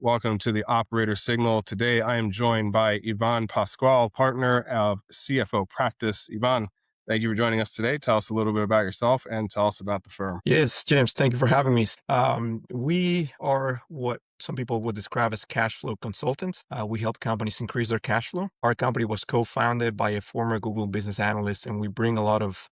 Welcome to the Operator Signal. Today, I am joined by Ivan Pascual, partner of CFO Practice. Ivan, thank you for joining us today. Tell us a little bit about yourself and tell us about the firm. Yes, James, thank you for having me. We are what some people would describe as cash flow consultants. We help companies increase their cash flow. Our company was co-founded by a former Google business analyst, and we bring a lot of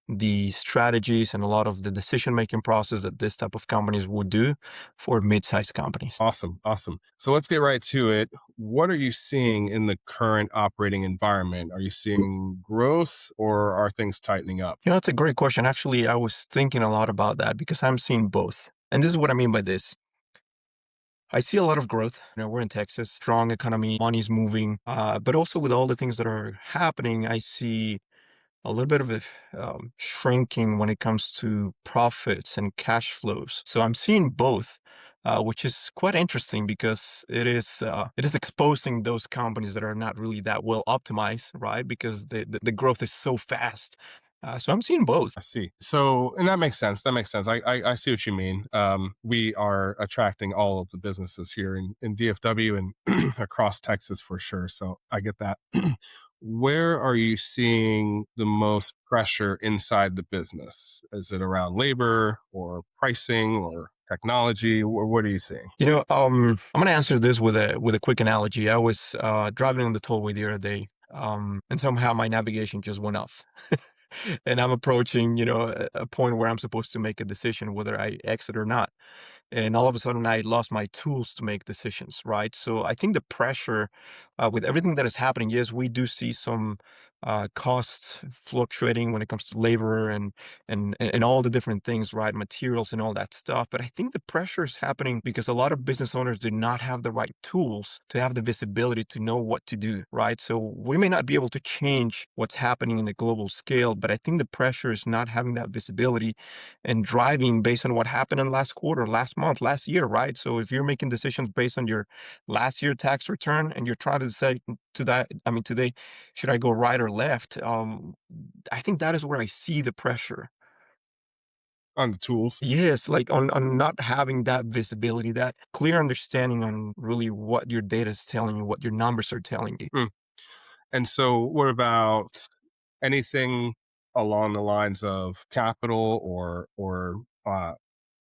the strategies and a lot of the decision-making process that this type of companies would do for mid-sized companies. Awesome. Awesome. So let's get right to it. What are you seeing in the current operating environment? Are you seeing growth or are things tightening up? That's a great question. Actually, I was thinking a lot about that because I'm seeing both. And this is what I mean by this. I see a lot of growth. We're in Texas, strong economy, money's moving. But also with all the things that are happening, I see a little bit of a shrinking when it comes to profits and cash flows. So I'm seeing both, which is quite interesting because it is exposing those companies that are not really that well optimized, right? Because the growth is so fast. So I'm seeing both. I see. So, and that makes sense. That makes sense. I see what you mean. We are attracting all of the businesses here in DFW and across Texas for sure. So I get that. Where are you seeing the most pressure inside the business? Is it around labor or pricing or technology? Or what are you seeing? I'm gonna answer this with a quick analogy. I was driving on the tollway the other day, and somehow my navigation just went off. And I'm approaching, a point where I'm supposed to make a decision whether I exit or not. And all of a sudden, I lost my tools to make decisions, right? So I think the pressure with everything that is happening, yes, we do see some costs fluctuating when it comes to labor and all the different things, right? Materials and all that stuff. But I think the pressure is happening because a lot of business owners do not have the right tools to have the visibility to know what to do, right? So we may not be able to change what's happening in a global scale, but I think the pressure is not having that visibility and driving based on what happened in last quarter, last month, last year, right? So if you're making decisions based on your last year tax return and you're trying to say to that, I mean, today, should I go right or left? I think that is where I see the pressure. On the tools? Yes, like on not having that visibility, that clear understanding on really what your data is telling you, what your numbers are telling you. Hmm. And so, what about anything along the lines of capital or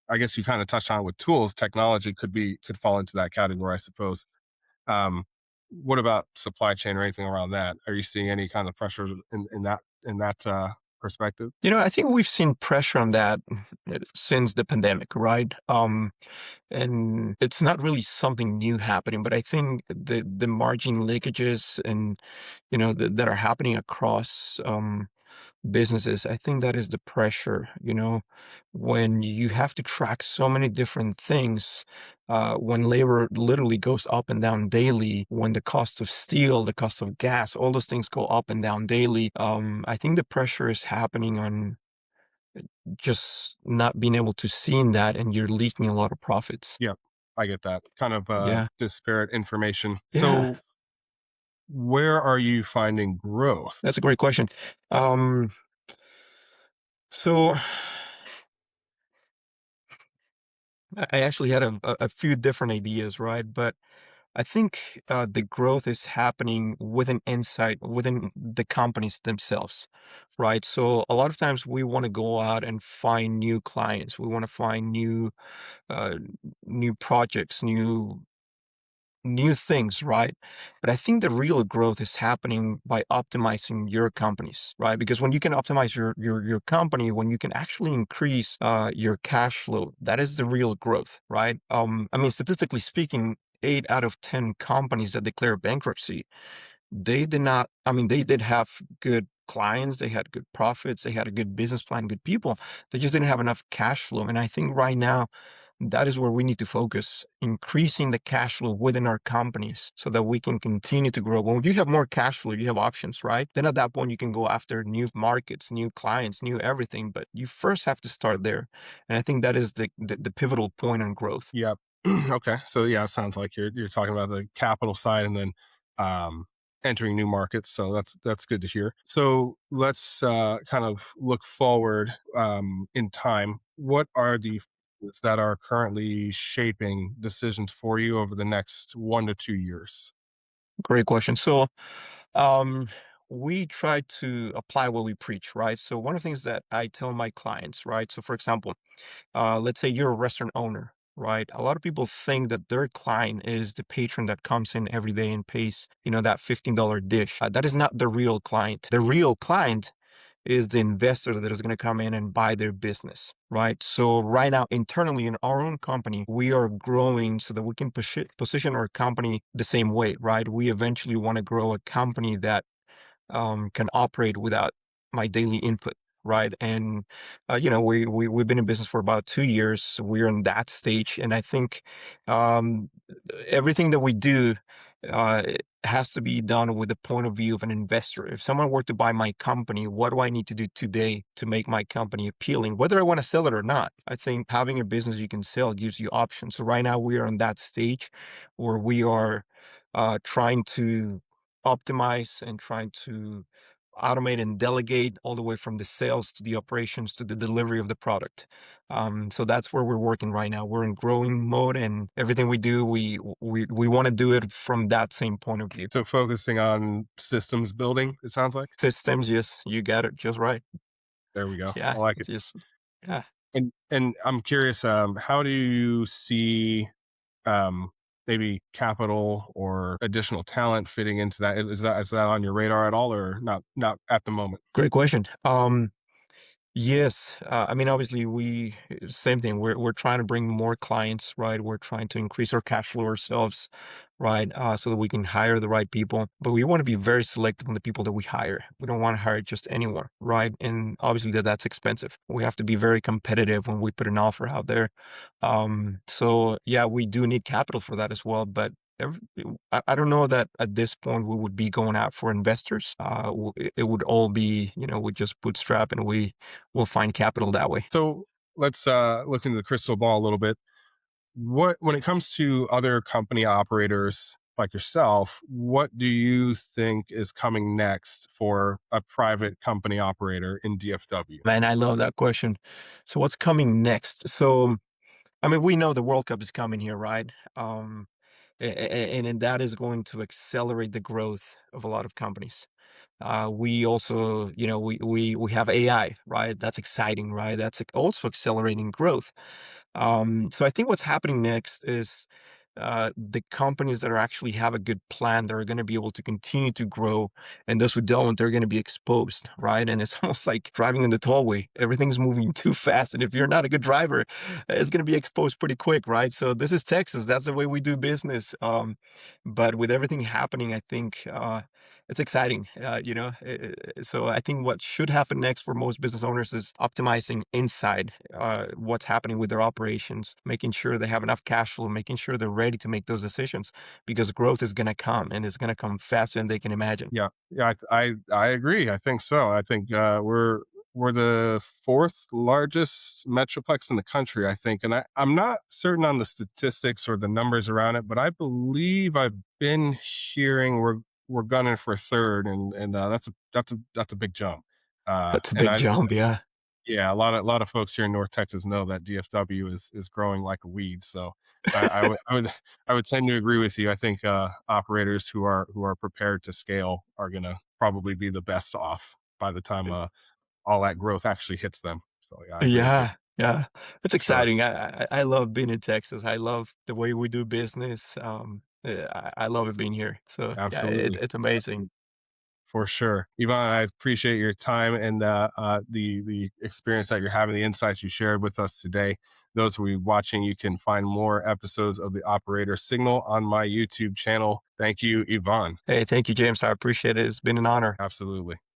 I guess you kind of touched on it with tools. Technology could fall into that category, I suppose. Um, what about supply chain or anything around that? Are you seeing any kind of pressure in that perspective? I think we've seen pressure on that since the pandemic, right? And it's not really something new happening, but I think the margin leakages and that are happening across businesses, I think that is the pressure, when you have to track so many different things, when labor literally goes up and down daily, when the cost of steel, the cost of gas, all those things go up and down daily. I think the pressure is happening on just not being able to see in that, and you're leaking a lot of profits. Yep, I get that kind of Yeah. disparate information. Yeah. So, where are you finding growth? That's a great question. Um, so I actually had a few different ideas, right? But I think the growth is happening with an insight within the companies themselves, right? So a lot of times we want to go out and find new clients. We want to find uh, new projects, new things, right? But I think the real growth is happening by optimizing your companies, right? Because when you can optimize your company, when you can actually increase your cash flow, that is the real growth, right? I mean, statistically speaking, 8 out of 10 companies that declare bankruptcy, they did not. I mean, they did have good clients, they had good profits, they had a good business plan, good people. They just didn't have enough cash flow, and I think right now that is where we need to focus, increasing the cash flow within our companies so that we can continue to grow. When you have more cash flow, you have options, right? Then at that point, you can go after new markets, new clients, new everything. But you first have to start there. And I think that is the pivotal point on growth. Yep. Okay. So yeah, it sounds like you're talking about the capital side and then um, entering new markets. So that's good to hear. So let's kind of look forward in time. What are the businesses that are currently shaping decisions for you over the next 1 to 2 years? Great question. So, um, we try to apply what we preach, right? So one of the things that I tell my clients, right? So for example, let's say you're a restaurant owner, right? A lot of people think that their client is the patron that comes in every day and pays, that $15 dish. That is not the real client. The real client is the investor that is going to come in and buy their business, right? So right now, internally in our own company, we are growing so that we can position our company the same way, right? We eventually want to grow a company that can operate without my daily input, right? And we've been in business for about 2 years. So we're in that stage, and I think um, everything that we do it has to be done with the point of view of an investor. If someone were to buy my company, what do I need to do today to make my company appealing, whether I want to sell it or not? I think having a business you can sell gives you options. So right now we are in that stage where we are trying to optimize and trying to automate and delegate all the way from the sales to the operations to the delivery of the product. So that's where we're working right now. We're in growing mode, and everything we do, we want to do it from that same point of view. So focusing on systems building, it sounds like. Systems, yes, you got it just right. There we go. I Yeah, like it's it. just yeah. And I'm curious, how do you see um, maybe capital or additional talent fitting into that? Is that on your radar at all, or not at the moment? Great question. Yes, I mean, obviously, we same thing. We're trying to bring more clients, right? We're trying to increase our cash flow ourselves, right? So that we can hire the right people. But we want to be very selective on the people that we hire. We don't want to hire just anyone, right? And obviously, that's expensive. We have to be very competitive when we put an offer out there. So yeah, we do need capital for that as well. But every, I don't know that at this point we would be going out for investors. It would all be, we just bootstrap and we'll find capital that way. So let's look into the crystal ball a little bit. When it comes to other company operators like yourself, what do you think is coming next for a private company operator in DFW? Man, I love that question. So what's coming next? So, I mean, we know the World Cup is coming here, right? And that is going to accelerate the growth of a lot of companies. We also, we have AI, right? That's exciting, right? That's also accelerating growth. So I think what's happening next is the companies that are actually have a good plan, they're going to be able to continue to grow, and those who don't, they're going to be exposed, right? And it's almost like driving in the tollway. Everything's moving too fast, and if you're not a good driver, it's going to be exposed pretty quick, right? So this is Texas. That's the way we do business. But with everything happening, I think. It's exciting, so I think what should happen next for most business owners is optimizing inside what's happening with their operations, making sure they have enough cash flow, making sure they're ready to make those decisions because growth is going to come and it's going to come faster than they can imagine. Yeah, yeah, I agree. I think so. I think we're the fourth largest metroplex in the country. I think, and I'm not certain on the statistics or the numbers around it, but I believe I've been hearing we're gunning for third, and that's a big jump. That's a And big I jump. Yeah. Yeah, a lot of folks here in North Texas know that DFW is growing like a weed. So I would tend to agree with you. I think operators who are prepared to scale are gonna probably be the best off by the time all that growth actually hits them. So yeah, I agree with you. Yeah. Yeah. It's Sure, exciting. I love being in Texas. I love the way we do business. I love it being here. So yeah, absolutely. it's amazing. For sure. Ivan, I appreciate your time and the experience that you're having, the insights you shared with us today. Those who are watching, you can find more episodes of the Operator Signal on my YouTube channel. Thank you, Ivan. Hey, thank you, James. I appreciate it. It's been an honor. Absolutely.